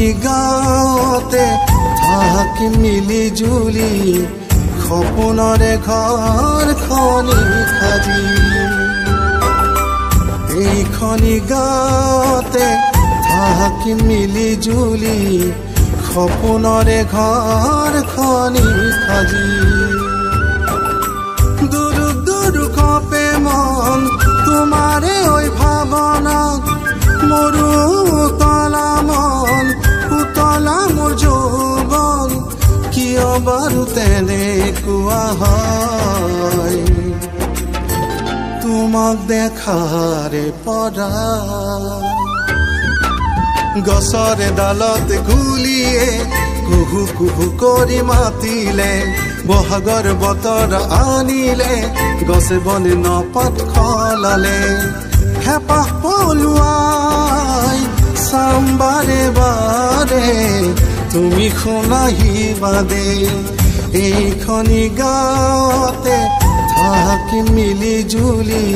এইখনি গাঁৱতে থাকি মিলি জুলি সপোনৰে ঘৰখনি সাজি এইখনি গাঁৱতে থাকি মিলি জুলি সপোনৰে ঘৰখনি সাজি দুৰু দুৰু কপে মন তোমাৰে ঐ ভাৱনাত মোৰো উতলা মন উতলা মোৰ যৌৱন কিয় বাৰু তেনেকুৱা হয় তোমাক দেখাৰে পৰা গছৰে ডালত গুলিয়ে কুহু কুহু কৰি মাতিলে বহাগৰ বতৰ আনিলে গছে বনে নপাত খলালে হেপাহ পলুৱাই চাম বাৰে বাৰে তুমি শুনাহিবা দে এইখনি গাঁৱতে থাকি মিলি জুলি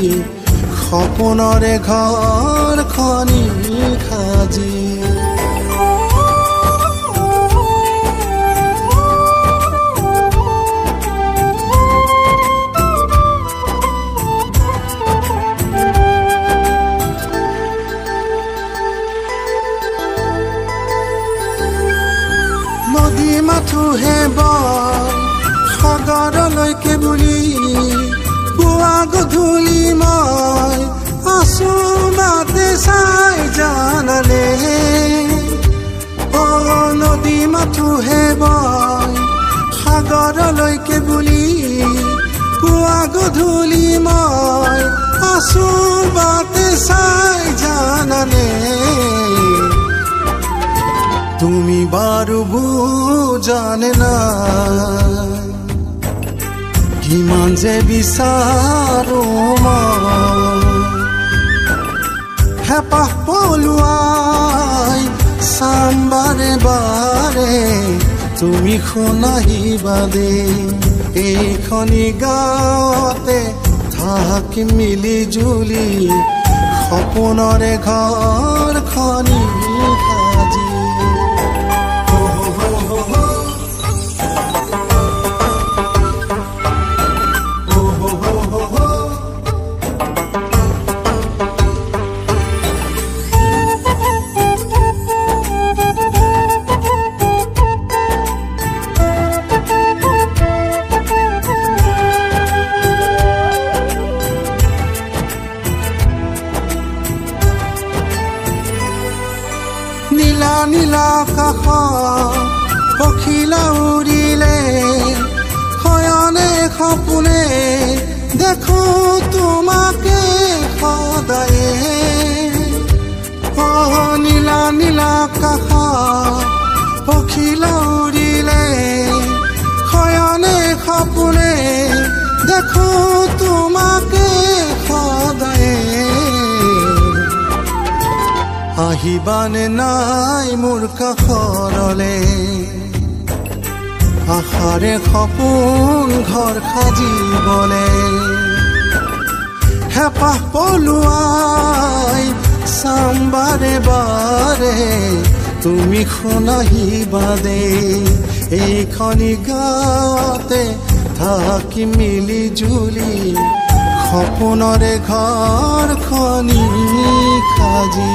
সপোনৰে ঘৰখনি সাজি নদী মাথোহে বয় সাগৰলৈকে বুলি পুৱা গধূলি মই আছো বাটে চাই জানানে নদী মাথোহে বয় সাগৰলৈকে বুলি পুৱা গধূলি মই আছো বাটে চাই জানানে তুমি বাৰু বুজানে না কিমান যে বিচাৰো হেপাহ পলুৱাই চাম বাৰে বাৰে তুমি শুনাহিবা দে এইখনি গাঁৱতে থাকি মিলি জুলি সপোনৰে ঘৰখনি সাজি নীলা নীলা আকাশ পখিলা উৰিলে শয়নে সপোনে দেখো তোমাকে সদায়ে নীলা নীলা আকাশ পখিলা উৰিলে শয়নে সপোনে দেখো তোমাকে সদায়ে আহিবানে নাই মোৰ কাষৰলে আশাৰে সপোন ঘৰ সাজিবলে হেপাহ পলুৱাই চাম বাৰে বাৰে তুমি শুনাহিবা দে এইখনি গাঁৱতে থাকি মিলি জুলি সপোনৰে ঘৰখনি সাজি